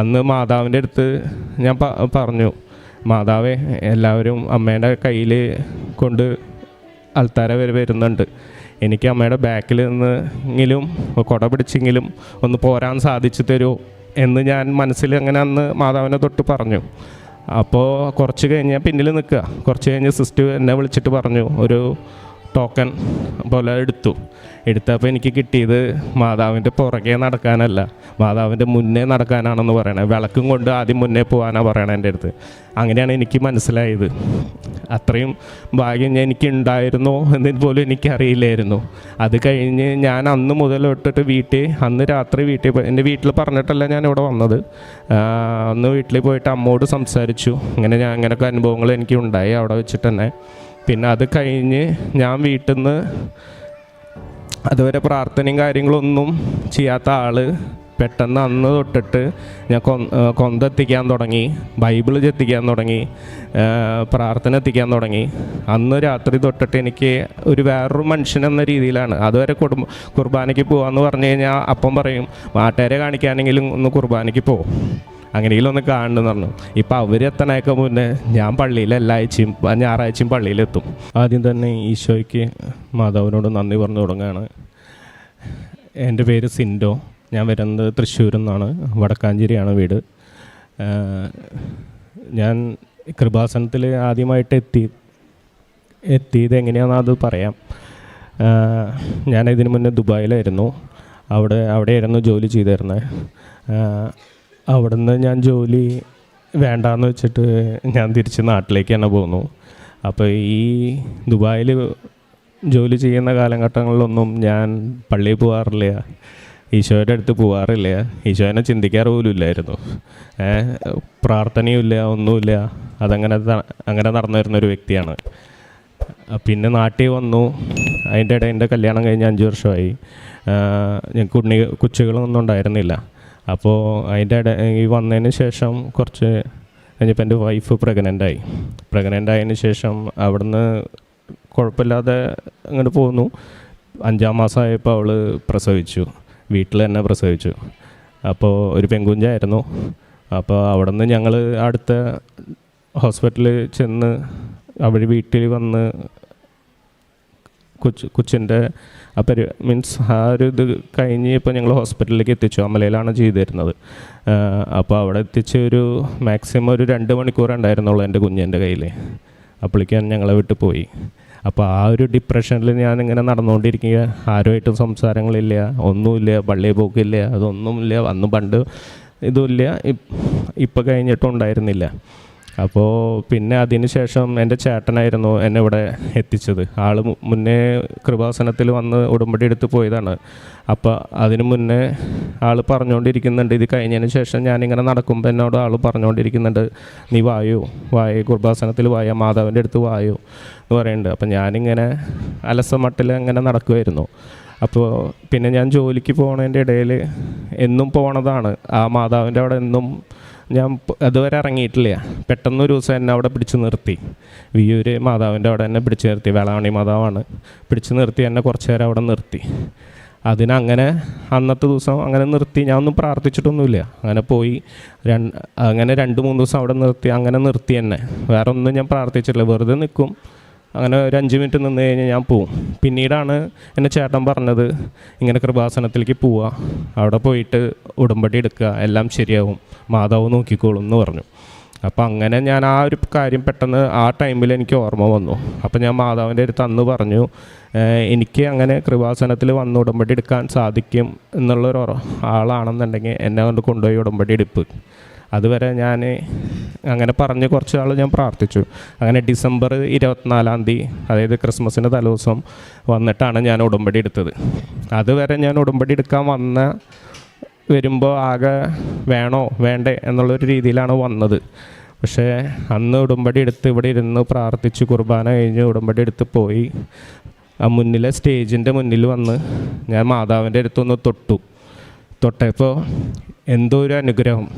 അന്ന് മാതാവിൻ്റെ അടുത്ത് ഞാൻ പറഞ്ഞു, മാതാവേ, എല്ലാവരും അമ്മേൻ്റെ കയ്യിൽ കൊണ്ട് അൾത്താര വരെ വരുന്നുണ്ട്, എനിക്ക് അമ്മയുടെ ബാക്കിൽ നിന്നെങ്കിലും കുട പിടിച്ചെങ്കിലും ഒന്ന് പോരാൻ സാധിച്ചു തരുമോ എന്ന് ഞാൻ മനസ്സിൽ അങ്ങനെ അന്ന് മാതാവിനെ തൊട്ട് പറഞ്ഞു. അപ്പോൾ കുറച്ച് കഴിഞ്ഞ് പിന്നിൽ നിൽക്കുക, കുറച്ച് കഴിഞ്ഞ് സിസ്റ്റർ എന്നെ വിളിച്ചിട്ട് പറഞ്ഞു, ഒരു ടോക്കൺ പോലെ എടുത്തപ്പോൾ എനിക്ക് കിട്ടിയത് മാതാവിൻ്റെ പുറകെ നടക്കാനല്ല, മാതാവിൻ്റെ മുന്നേ നടക്കാനാണെന്ന് പറയണേ. വിളക്കും കൊണ്ട് ആദ്യം മുന്നേ പോകാനാണ് പറയണത് എൻ്റെ അടുത്ത്. അങ്ങനെയാണ് എനിക്ക് മനസ്സിലായത്. അത്രയും ഭാഗ്യം എനിക്കുണ്ടായിരുന്നോ എന്നതിന് പോലും എനിക്കറിയില്ലായിരുന്നു. അത് കഴിഞ്ഞ് ഞാൻ അന്ന് മുതൽ തൊട്ടിട്ട് അന്ന് രാത്രി എൻ്റെ വീട്ടിൽ പറഞ്ഞിട്ടല്ല ഞാൻ ഇവിടെ വന്നത്. അന്ന് വീട്ടിൽ പോയിട്ട് അമ്മോട് സംസാരിച്ചു, അങ്ങനെയൊക്കെ അനുഭവങ്ങൾ എനിക്ക് ഉണ്ടായി അവിടെ വെച്ചിട്ട് തന്നെ. പിന്നെ അത് കഴിഞ്ഞ് ഞാൻ വീട്ടിൽ നിന്ന് അതുവരെ പ്രാർത്ഥനയും കാര്യങ്ങളൊന്നും ചെയ്യാത്ത ആൾ പെട്ടെന്ന് അന്ന് തൊട്ടിട്ട് ഞാൻ കൊന്തെത്തിക്കാൻ തുടങ്ങി, ബൈബിൾ എത്തിക്കാൻ തുടങ്ങി, പ്രാർത്ഥന എത്തിക്കാൻ തുടങ്ങി. അന്ന് രാത്രി തൊട്ടിട്ട് എനിക്ക് ഒരു വേറൊരു മനുഷ്യൻ എന്ന രീതിയിലാണ്. അതുവരെ കുർബാനയ്ക്ക് പോകാമെന്ന് പറഞ്ഞു കഴിഞ്ഞാൽ അപ്പം പറയും, നാട്ടുകാരെ കാണിക്കാനെങ്കിലും ഒന്ന് കുർബാനയ്ക്ക് പോകും, അങ്ങനെയെങ്കിലും ഒന്ന് കാണണമെന്ന് പറഞ്ഞു. ഇപ്പം അവരെത്തണയൊക്കെ മുന്നേ ഞാൻ പള്ളിയിൽ എല്ലാ ആഴ്ചയും ഞായറാഴ്ചയും പള്ളിയിലെത്തും. ആദ്യം തന്നെ ഈശോയ്ക്ക് മാതാവിനോട് നന്ദി പറഞ്ഞു തുടങ്ങുകയാണ്. എൻ്റെ പേര് സിൻഡോ, ഞാൻ വരുന്നത് തൃശ്ശൂരിൽ നിന്നാണ്, വടക്കാഞ്ചേരിയാണ് വീട്. ഞാൻ കൃപാസനത്തിൽ ആദ്യമായിട്ട് എത്തിയത് എങ്ങനെയാണെന്ന് അത് പറയാം. ഞാൻ ഇതിനു മുന്നേ ദുബായിലായിരുന്നു, അവിടെയായിരുന്നു ജോലി ചെയ്തിരുന്നത്. അവിടുന്ന് ഞാൻ ജോലി വേണ്ടാന്ന് വെച്ചിട്ട് ഞാൻ തിരിച്ച് നാട്ടിലേക്ക് തന്നെ പോന്നു. അപ്പോൾ ഈ ദുബായിൽ ജോലി ചെയ്യുന്ന കാലഘട്ടങ്ങളിലൊന്നും ഞാൻ പള്ളിയിൽ പോകാറില്ല, ഈശോയുടെ അടുത്ത് പോകാറില്ല, ഈശോനെ ചിന്തിക്കാറ് പോലും ഇല്ലായിരുന്നു. പ്രാർത്ഥനയും ഇല്ല, ഒന്നുമില്ല. അങ്ങനെ നടന്നു വരുന്നൊരു വ്യക്തിയാണ്. പിന്നെ നാട്ടിൽ വന്നു. അതിൻ്റെ ഇടയിൽ എൻ്റെ കല്യാണം കഴിഞ്ഞ് 5 വർഷമായി. ഞങ്ങൾക്ക് കൊച്ചുകളൊന്നും ഉണ്ടായിരുന്നില്ല. അപ്പോൾ അതിൻ്റെ ഈ വന്നതിന് ശേഷം കുറച്ച് കഴിഞ്ഞപ്പോൾ എൻ്റെ വൈഫ് പ്രഗ്നൻ്റ് ആയതിന് ശേഷം അവിടുന്ന് കുഴപ്പമില്ലാതെ അങ്ങോട്ട് പോന്നു. 5-ാം മാസമായപ്പോൾ അവൾ പ്രസവിച്ചു, വീട്ടിൽ തന്നെ പ്രസവിച്ചു. അപ്പോൾ ഒരു പെൺകുഞ്ഞായിരുന്നു. അപ്പോൾ അവിടെ നിന്ന് ഞങ്ങൾ അടുത്ത ഹോസ്പിറ്റലിൽ ചെന്ന് അവർ വീട്ടിൽ വന്ന് കൊച്ചിൻ്റെ ആ ഒരു ഇത് കഴിഞ്ഞ് ഇപ്പോൾ ഞങ്ങൾ ഹോസ്പിറ്റലിലേക്ക് എത്തിച്ചു. അമലയിലാണ് ചെയ്തിരുന്നത്. അപ്പോൾ അവിടെ എത്തിച്ച് മാക്സിമം ഒരു 2 മണിക്കൂർ ഉണ്ടായിരുന്നുള്ളൂ എൻ്റെ കുഞ്ഞിൻ്റെ കയ്യിൽ. അപ്പോഴേക്കും ഞങ്ങളെ വിട്ട് പോയി. അപ്പോൾ ആ ഒരു ഡിപ്രഷനിൽ ഞാനിങ്ങനെ നടന്നുകൊണ്ടിരിക്കുക. ആരുമായിട്ടും സംസാരങ്ങളില്ല, ഒന്നുമില്ല, പള്ളിയിൽ പോക്കില്ല, അതൊന്നുമില്ല. അന്ന് പണ്ട് ഇതുമില്ല, ഇപ്പം കഴിഞ്ഞിട്ടും ഉണ്ടായിരുന്നില്ല. അപ്പോൾ പിന്നെ അതിന് ശേഷം എൻ്റെ ചേട്ടനായിരുന്നു എന്നെ ഇവിടെ എത്തിച്ചത്. ആൾ മുന്നേ കൃപാസനത്തിൽ വന്ന് ഉടമ്പടി എടുത്ത് പോയതാണ്. അപ്പോൾ അതിന് മുന്നേ ആൾ പറഞ്ഞുകൊണ്ടിരിക്കുന്നുണ്ട്, ഇത് കഴിഞ്ഞതിന് ശേഷം ഞാനിങ്ങനെ നടക്കുമ്പോൾ എന്നോട് ആൾ പറഞ്ഞുകൊണ്ടിരിക്കുന്നുണ്ട്, നീ വായോ കൃപാസനത്തിൽ വായോ, മാതാവിൻ്റെ അടുത്ത് വായോ എന്ന് പറയുന്നുണ്ട്. അപ്പോൾ ഞാനിങ്ങനെ അലസമട്ടിൽ അങ്ങനെ നടക്കുമായിരുന്നു. അപ്പോൾ പിന്നെ ഞാൻ ജോലിക്ക് പോകുന്നതിൻ്റെ ഇടയിൽ എന്നും പോണതാണ് ആ മാതാവിൻ്റെ അവിടെ. എന്നും ഞാൻ അതുവരെ ഇറങ്ങിയിട്ടില്ല. പെട്ടെന്നൊരു ദിവസം എന്നെ അവിടെ പിടിച്ച് നിർത്തി, വിയൂർ മാതാവിൻ്റെ അവിടെ എന്നെ പിടിച്ച് നിർത്തി. വേളാങ്കണ്ണി മാതാവാണ്. പിടിച്ച് നിർത്തി എന്നെ കുറച്ച് നേരം അവിടെ നിർത്തി. അതിനങ്ങനെ അന്നത്തെ ദിവസം അങ്ങനെ നിർത്തി. ഞാൻ ഒന്നും പ്രാർത്ഥിച്ചിട്ടൊന്നുമില്ല, അങ്ങനെ പോയി. അങ്ങനെ 2-3 ദിവസം അവിടെ നിർത്തി എന്നെ. വേറെ ഒന്നും ഞാൻ പ്രാർത്ഥിച്ചിട്ടില്ല, വെറുതെ നിൽക്കും. അങ്ങനെ ഒരു 5 മിനിറ്റ് നിന്ന് കഴിഞ്ഞാൽ ഞാൻ പോവും. പിന്നീടാണ് എൻ്റെ ചേട്ടൻ പറഞ്ഞത്, ഇങ്ങനെ കൃപാസനത്തിലേക്ക് പോവുക, അവിടെ പോയിട്ട് ഉടമ്പടി എടുക്കുക, എല്ലാം ശരിയാവും, മാതാവ് നോക്കിക്കോളും എന്ന് പറഞ്ഞു. അപ്പോൾ അങ്ങനെ ഞാൻ ആ ഒരു കാര്യം പെട്ടെന്ന് ആ ടൈമിൽ എനിക്ക് ഓർമ്മ വന്നു. അപ്പോൾ ഞാൻ മാതാവിൻ്റെ അടുത്ത് അന്ന് പറഞ്ഞു, എനിക്ക് അങ്ങനെ കൃപാസനത്തിൽ വന്ന് ഉടമ്പടി എടുക്കാൻ സാധിക്കും എന്നുള്ളൊരു ആളാണെന്നുണ്ടെങ്കിൽ എന്നെ കൊണ്ട് കൊണ്ടുപോയി ഉടമ്പടി എടുപ്പ്. അതുവരെ ഞാൻ അങ്ങനെ പറഞ്ഞ് കുറച്ച് നാൾ ഞാൻ പ്രാർത്ഥിച്ചു. അങ്ങനെ ഡിസംബർ 24-ാം തീയതി, അതായത് ക്രിസ്മസിൻ്റെ തലേദിവസം വന്നിട്ടാണ് ഞാൻ ഉടമ്പടി എടുത്തത്. അതുവരെ ഞാൻ ഉടമ്പടി എടുക്കാൻ വരുമ്പോൾ ആകെ വേണോ വേണ്ടേ എന്നുള്ളൊരു രീതിയിലാണ് വന്നത്. പക്ഷേ അന്ന് ഉടമ്പടി എടുത്ത് ഇവിടെ ഇരുന്ന് പ്രാർത്ഥിച്ച് കുർബാന കഴിഞ്ഞ് ഉടമ്പടി എടുത്ത് പോയി. ആ മുന്നിലെ സ്റ്റേജിൻ്റെ മുന്നിൽ വന്ന് ഞാൻ മാതാവിൻ്റെ അടുത്തൊന്ന് തൊട്ടപ്പോൾ എന്തോ ഒരു അനുഗ്രഹം.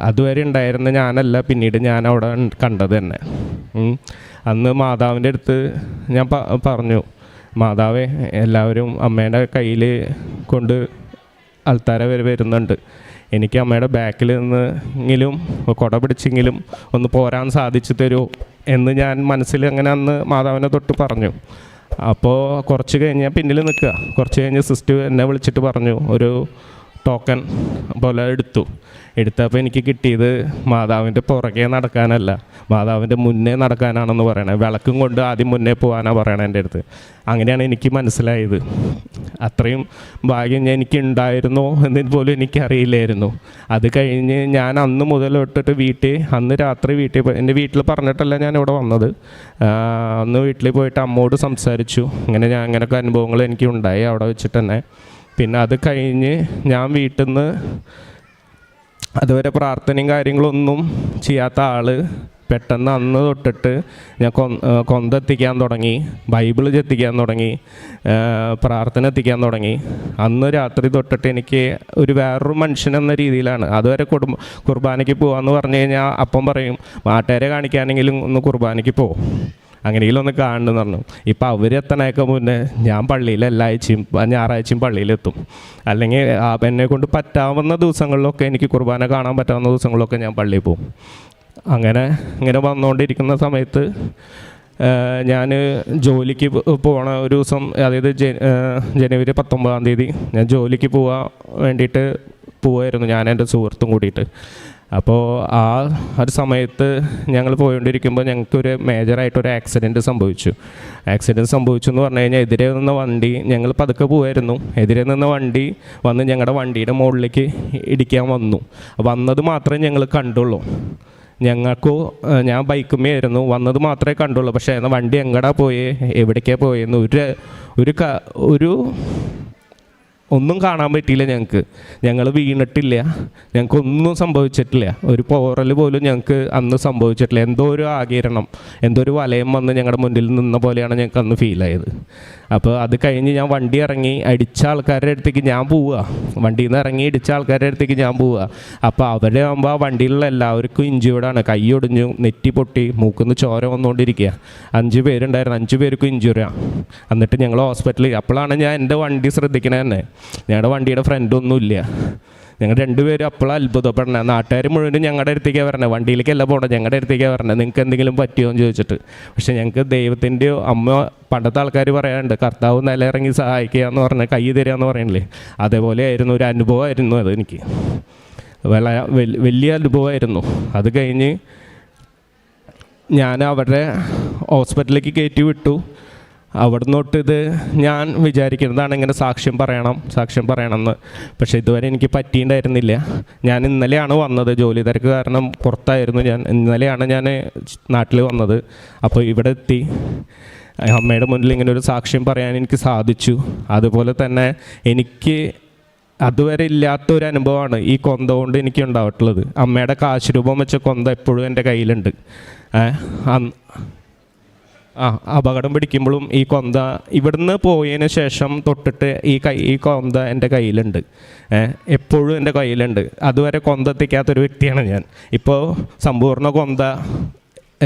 അതുവരെ ഉണ്ടായിരുന്ന ഞാനല്ല പിന്നീട് ഞാൻ അവിടെ കണ്ടത് തന്നെ. അന്ന് മാതാവിൻ്റെ അടുത്ത് ഞാൻ പറഞ്ഞു, മാതാവേ, എല്ലാവരും അമ്മേൻ്റെ കയ്യിൽ കൊണ്ട് അൾത്താര വരെ വരുന്നുണ്ട്, എനിക്ക് അമ്മയുടെ ബാക്കിൽ നിന്നെങ്കിലും കുട പിടിച്ചെങ്കിലും ഒന്ന് പോരാൻ സാധിച്ചു തരുമോ എന്ന് ഞാൻ മനസ്സിൽ അങ്ങനെ അന്ന് മാതാവിനെ തൊട്ട് പറഞ്ഞു. അപ്പോൾ കുറച്ച് കഴിഞ്ഞ് ഞാൻ പിന്നിൽ നിൽക്കുക. കുറച്ച് കഴിഞ്ഞ് സിസ്റ്റർ എന്നെ വിളിച്ചിട്ട് പറഞ്ഞു, ഒരു ടോക്കൺ പോലെ എടുത്തപ്പോൾ എനിക്ക് കിട്ടിയത് മാതാവിൻ്റെ പുറകെ നടക്കാനല്ല, മാതാവിൻ്റെ മുന്നേ നടക്കാനാണെന്ന് പറയണേ. വിളക്കും കൊണ്ട് ആദ്യം മുന്നേ പോകാനാണ് പറയണത് എൻ്റെ അടുത്ത്. അങ്ങനെയാണ് എനിക്ക് മനസ്സിലായത്. അത്രയും ഭാഗ്യം എനിക്ക് ഉണ്ടായിരുന്നോ എന്നതിന് പോലും എനിക്കറിയില്ലായിരുന്നു. അത് കഴിഞ്ഞ് ഞാൻ അന്ന് മുതൽ തൊട്ടിട്ട് അന്ന് രാത്രി എൻ്റെ വീട്ടിൽ പറഞ്ഞിട്ടല്ല ഞാൻ ഇവിടെ വന്നത്. അന്ന് വീട്ടിൽ പോയിട്ട് അമ്മോട് സംസാരിച്ചു. അങ്ങനെയൊക്കെ അനുഭവങ്ങൾ എനിക്ക് ഉണ്ടായി അവിടെ വെച്ചിട്ട് തന്നെ. പിന്നെ അത് കഴിഞ്ഞ് ഞാൻ വീട്ടിൽ നിന്ന് അതുവരെ പ്രാർത്ഥനയും കാര്യങ്ങളൊന്നും ചെയ്യാത്ത ആൾ പെട്ടെന്ന് അന്ന് തൊട്ടിട്ട് ഞാൻ കൊന്തെത്തിക്കാൻ തുടങ്ങി, ബൈബിൾ എത്തിക്കാൻ തുടങ്ങി, പ്രാർത്ഥന എത്തിക്കാൻ തുടങ്ങി. അന്ന് രാത്രി തൊട്ടിട്ട് എനിക്ക് ഒരു വേറൊരു മനുഷ്യൻ എന്ന രീതിയിലാണ്. അതുവരെ കുർബാനയ്ക്ക് പോകാമെന്ന് പറഞ്ഞു കഴിഞ്ഞാൽ അപ്പം പറയും, നാട്ടുകാരെ കാണിക്കാനെങ്കിലും ഒന്ന് കുർബാനയ്ക്ക് പോകും, അങ്ങനെയെങ്കിലും ഒന്ന് കാണണമെന്ന് പറഞ്ഞു. ഇപ്പം അവരെത്തണേക്കെ മുന്നേ ഞാൻ പള്ളിയിൽ എല്ലാ ആഴ്ചയും ഞായറാഴ്ചയും പള്ളിയിലെത്തും. അല്ലെങ്കിൽ എന്നെ കൊണ്ട് പറ്റാവുന്ന ദിവസങ്ങളിലൊക്കെ, എനിക്ക് കുർബാന കാണാൻ പറ്റാവുന്ന ദിവസങ്ങളിലൊക്കെ ഞാൻ പള്ളിയിൽ പോകും. ഇങ്ങനെ വന്നുകൊണ്ടിരിക്കുന്ന സമയത്ത് ഞാൻ ജോലിക്ക് പോകണ ഒരു ദിവസം, അതായത് ജനുവരി 19-ാം തീയതി ഞാൻ ജോലിക്ക് പോകാൻ വേണ്ടിയിട്ട് പോവായിരുന്നു, ഞാൻ എൻ്റെ സുഹൃത്തും കൂടിയിട്ട്. അപ്പോൾ ആ ഒരു സമയത്ത് ഞങ്ങൾ പോയിക്കൊണ്ടിരിക്കുമ്പോൾ ഞങ്ങൾക്കൊരു മേജറായിട്ടൊരു ആക്സിഡൻറ്റ് സംഭവിച്ചു എന്ന് പറഞ്ഞു കഴിഞ്ഞാൽ, എതിരെ നിന്ന വണ്ടി, ഞങ്ങൾ പതുക്കെ പോവായിരുന്നു, എതിരെ നിന്ന വണ്ടി വന്ന് ഞങ്ങളുടെ വണ്ടിയുടെ മുകളിലേക്ക് ഇടിക്കാൻ വന്നത് മാത്രമേ ഞങ്ങൾ കണ്ടുള്ളൂ. ഞാൻ ബൈക്കുമേയായിരുന്നു, വന്നത് മാത്രമേ കണ്ടുള്ളൂ. പക്ഷേ വണ്ടി എങ്ങടാ പോയേ, എവിടേക്കാണ് പോയെന്ന് ഒരു ഒന്നും കാണാൻ പറ്റിയില്ല. ഞങ്ങൾ വീണിട്ടില്ല, ഞങ്ങൾക്കൊന്നും സംഭവിച്ചിട്ടില്ല, ഒരു പോറൽ പോലും ഞങ്ങൾക്ക് അന്ന് സംഭവിച്ചിട്ടില്ല. എന്തോ ഒരു ആകിരണം, എന്തോ ഒരു വലയം വന്ന് ഞങ്ങളുടെ മുന്നിൽ നിന്ന പോലെയാണ് ഞങ്ങൾക്ക് അന്ന് ഫീലായത്. അപ്പോൾ അത് കഴിഞ്ഞ് ഞാൻ വണ്ടി ഇറങ്ങി അടിച്ച ആൾക്കാരുടെ അടുത്തേക്ക് ഞാൻ പോവുക, വണ്ടിയിൽ നിന്ന് ഇറങ്ങി ഇടിച്ച ആൾക്കാരുടെ അടുത്തേക്ക് ഞാൻ പോവുക. അപ്പോൾ അവരെ ആകുമ്പോൾ ആ വണ്ടിയിലുള്ള എല്ലാവർക്കും ഇഞ്ചുവേർഡാണ്, കൈ ഒടിഞ്ഞു, നെറ്റി പൊട്ടി, മൂക്കുന്ന് ചോര വന്നുകൊണ്ടിരിക്കുക. 5 പേരുണ്ടായിരുന്നു, 5 പേർക്കും ഇഞ്ചുറിയാണ്. എന്നിട്ട് ഞങ്ങൾ ഹോസ്പിറ്റലിൽ, അപ്പോഴാണ് ഞാൻ എൻ്റെ വണ്ടി ശ്രദ്ധിക്കണേ തന്നെ. ഞങ്ങളുടെ വണ്ടിയുടെ ഫ്രണ്ടൊന്നുമില്ല. ഞങ്ങൾ 2 പേരും അപ്പോഴാണ് അത്ഭുതപ്പെടണേ. നാട്ടുകാർ മുഴുവനും ഞങ്ങളുടെ അടുത്തേക്കാണ് വരണേ, വണ്ടിയിലേക്കല്ല പോകണം, ഞങ്ങളുടെ അടുത്തേക്കാണ് വരണേ, നിങ്ങൾക്ക് എന്തെങ്കിലും പറ്റുമോ എന്ന് ചോദിച്ചിട്ട്. പക്ഷേ ഞങ്ങൾക്ക് ദൈവത്തിൻ്റെ അമ്മ, പണ്ടത്തെ ആൾക്കാർ പറയാറുണ്ട്, കർത്താവ് നിലയിറങ്ങി സഹായിക്കുക എന്ന് പറഞ്ഞാൽ കൈ തരിക എന്ന് പറയണില്ലേ, അതേപോലെ ആയിരുന്നു, ഒരു അനുഭവമായിരുന്നു അത്. എനിക്ക് വലിയ അനുഭവമായിരുന്നു. അത് കഴിഞ്ഞ് ഞാൻ അവരുടെ ഹോസ്പിറ്റലിലേക്ക് കയറ്റി വിട്ടു. അവിടെ നിന്നൊട്ട് ഇത് ഞാൻ വിചാരിക്കുന്നതാണ്, ഇങ്ങനെ സാക്ഷ്യം പറയണമെന്ന്. പക്ഷേ ഇതുവരെ എനിക്ക് പറ്റിയിട്ടുണ്ടായിരുന്നില്ല. ഞാൻ ഇന്നലെയാണ് വന്നത്, ജോലി തിരക്ക് കാരണം പുറത്തായിരുന്നു ഞാൻ. ഇന്നലെയാണ് ഞാൻ നാട്ടിൽ വന്നത്. അപ്പോൾ ഇവിടെ എത്തി അമ്മയുടെ മുന്നിൽ ഇങ്ങനെ ഒരു സാക്ഷ്യം പറയാൻ എനിക്ക് സാധിച്ചു. അതുപോലെ തന്നെ എനിക്ക് അതുവരെ ഇല്ലാത്തൊരു അനുഭവമാണ് ഈ കൊന്ത കൊണ്ട് എനിക്ക് ഉണ്ടായിട്ടുള്ളത്. അമ്മയുടെ കാശുരൂപം വെച്ച കൊന്ത എപ്പോഴും എൻ്റെ കയ്യിലുണ്ട്. അപകടം പിടിക്കുമ്പോഴും ഈ കൊന്ത ഇവിടുന്ന് പോയതിന് ശേഷം തൊട്ടിട്ട് ഈ കൊന്ത എൻ്റെ കയ്യിലുണ്ട്, എപ്പോഴും എൻ്റെ കയ്യിലുണ്ട്. അതുവരെ കൊന്ത എത്തിക്കാത്തൊരു വ്യക്തിയാണ് ഞാൻ. ഇപ്പോൾ സമ്പൂർണ്ണ കൊന്ത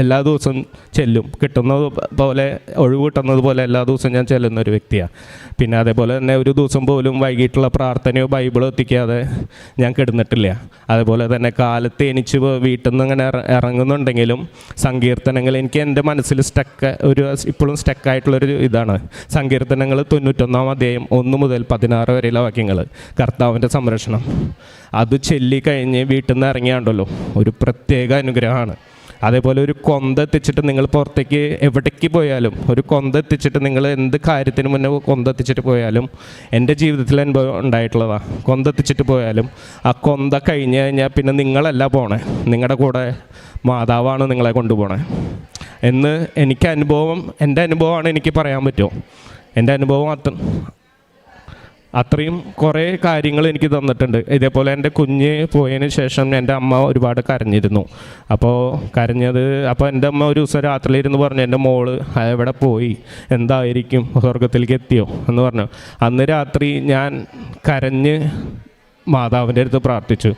എല്ലാ ദിവസവും ചെല്ലും, കിട്ടുന്നത് പോലെ, ഒഴിവ് കിട്ടുന്നത് പോലെ എല്ലാ ദിവസവും ഞാൻ ചെല്ലുന്ന ഒരു വ്യക്തിയാണ്. പിന്നെ അതേപോലെ തന്നെ ഒരു ദിവസം പോലും വൈകിട്ടുള്ള പ്രാർത്ഥനയോ ബൈബിളോ എത്തിക്കാതെ ഞാൻ കിടന്നിട്ടില്ല. അതേപോലെ തന്നെ കാലത്ത് എണീച്ച് വീട്ടിൽ നിന്ന് ഇങ്ങനെ ഇറങ്ങുന്നുണ്ടെങ്കിലും സങ്കീർത്തനങ്ങൾ എനിക്ക് എൻ്റെ മനസ്സിൽ ഇപ്പോഴും സ്റ്റക്കായിട്ടുള്ളൊരു ഇതാണ്. സങ്കീർത്തനങ്ങൾ 91-ാം അധ്യായം 1 മുതൽ 16 വരെയുള്ള വാക്യങ്ങൾ, കർത്താവിൻ്റെ സംരക്ഷണം, അത് ചൊല്ലിക്കഴിഞ്ഞ് വീട്ടിൽ നിന്ന് ഇറങ്ങിയാണ്ടല്ലോ ഒരു പ്രത്യേക അനുഗ്രഹമാണ്. അതേപോലെ ഒരു കൊന്ത എത്തിച്ചിട്ട് നിങ്ങൾ പുറത്തേക്ക് എവിടേക്ക് പോയാലും, ഒരു കൊന്ത എത്തിച്ചിട്ട് നിങ്ങൾ എന്ത് കാര്യത്തിന് മുന്നേ കൊന്ത എത്തിച്ചിട്ട് പോയാലും, എൻ്റെ ജീവിതത്തിൽ അനുഭവം ഉണ്ടായിട്ടുള്ളതാണ്. കൊന്ത എത്തിച്ചിട്ട് പോയാലും ആ കൊന്ത കഴിഞ്ഞ് കഴിഞ്ഞാൽ പിന്നെ നിങ്ങളല്ല പോണേ, നിങ്ങളുടെ കൂടെ മാതാവാണ് നിങ്ങളെ കൊണ്ടുപോകണേ എന്ന് എൻ്റെ അനുഭവമാണ് എനിക്ക് പറയാൻ പറ്റുമോ. എൻ്റെ അനുഭവം അത്രയും കുറേ കാര്യങ്ങൾ എനിക്ക് തന്നിട്ടുണ്ട്. ഇതേപോലെ എൻ്റെ കുഞ്ഞ് പോയതിന് ശേഷം എൻ്റെ അമ്മ ഒരുപാട് കരഞ്ഞിരുന്നു. അപ്പോൾ എൻ്റെ അമ്മ ഒരു ദിവസം രാത്രിയിലിരുന്ന് പറഞ്ഞു, എൻ്റെ മോള് എവിടെ പോയി, എന്തായിരിക്കും, സ്വർഗത്തിലേക്ക് എത്തിയോ എന്ന് പറഞ്ഞു. അന്ന് രാത്രി ഞാൻ കരഞ്ഞ് മാതാവിൻ്റെ അടുത്ത് പ്രാർത്ഥിച്ചു.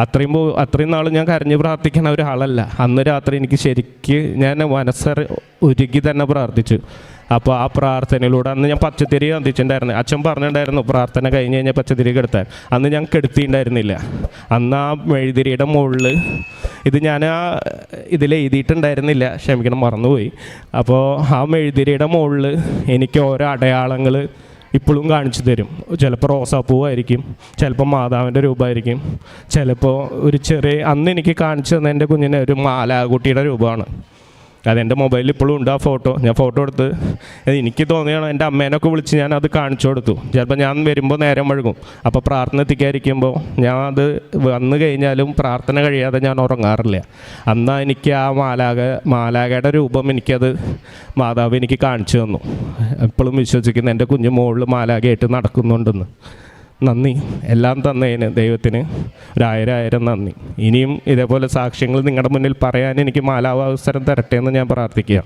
അത്രയും നാൾ ഞാൻ കരഞ്ഞ് പ്രാർത്ഥിക്കുന്ന ഒരാളല്ല. അന്ന് രാത്രി എനിക്ക് ഞാൻ മനസ്സറി ഉരുകി തന്നെ പ്രാർത്ഥിച്ചു. അപ്പോൾ ആ പ്രാർത്ഥനയിലൂടെ അന്ന് ഞാൻ പച്ചത്തിരി കത്തിച്ചിട്ടുണ്ടായിരുന്നു. അച്ഛൻ പറഞ്ഞിട്ടുണ്ടായിരുന്നു പ്രാർത്ഥന കഴിഞ്ഞ് കഴിഞ്ഞാൽ പച്ചത്തിരി കെടുത്താൻ. അന്ന് ഞാൻ കെടുത്തിയിട്ടുണ്ടായിരുന്നില്ല. അന്ന് ആ മെഴുതിരിയുടെ മുകളിൽ ഇത് ഞാൻ ഇതിൽ എഴുതിയിട്ടുണ്ടായിരുന്നില്ല, ക്ഷമിക്കണം, മറന്നുപോയി. അപ്പോൾ ആ മെഴുതിരിയുടെ മുകളിൽ എനിക്ക് ഓരോ അടയാളങ്ങൾ ഇപ്പോഴും കാണിച്ചു തരും. ചിലപ്പോൾ റോസാപ്പൂവായിരിക്കും, ചിലപ്പോൾ മാതാവിൻ്റെ രൂപമായിരിക്കും, ചിലപ്പോൾ ഒരു ചെറിയ, അന്ന് എനിക്ക് കാണിച്ചു തന്നെ എൻ്റെ കുഞ്ഞിനെ ഒരു മാലാകുട്ടിയുടെ രൂപമാണ്. അതെൻ്റെ മൊബൈലിൽ ഇപ്പോഴും ഉണ്ട് ആ ഫോട്ടോ. ഞാൻ ഫോട്ടോ എടുത്ത് എനിക്ക് തോന്നിയാണ് എൻ്റെ അമ്മേനൊക്കെ വിളിച്ച് ഞാൻ അത് കാണിച്ചു കൊടുത്തു. ചിലപ്പോൾ ഞാൻ വരുമ്പോൾ നേരം വഴുകും. അപ്പോൾ പ്രാർത്ഥന എത്തിക്കാതിരിക്കുമ്പോൾ ഞാൻ അത് വന്നു കഴിഞ്ഞാലും പ്രാർത്ഥന കഴിയാതെ ഞാൻ ഉറങ്ങാറില്ല. അന്ന് എനിക്ക് ആ മാലാകയുടെ രൂപം എനിക്കത് മാതാവ് എനിക്ക് കാണിച്ചു തന്നു. എപ്പോഴും വിശ്വസിക്കുന്നു എൻ്റെ കുഞ്ഞ് മുകളിൽ മാലാകയായിട്ട് നടക്കുന്നുണ്ടെന്ന്. നന്ദി, എല്ലാം തന്നതിന് ദൈവത്തിന് ഒരായിരം നന്ദി. ഇനിയും ഇതേപോലെ സാക്ഷ്യങ്ങൾ നിങ്ങളുടെ മുന്നിൽ പറയാൻ എനിക്ക് മാലാവസരം തരട്ടെ എന്ന് ഞാൻ പ്രാർത്ഥിക്കുക.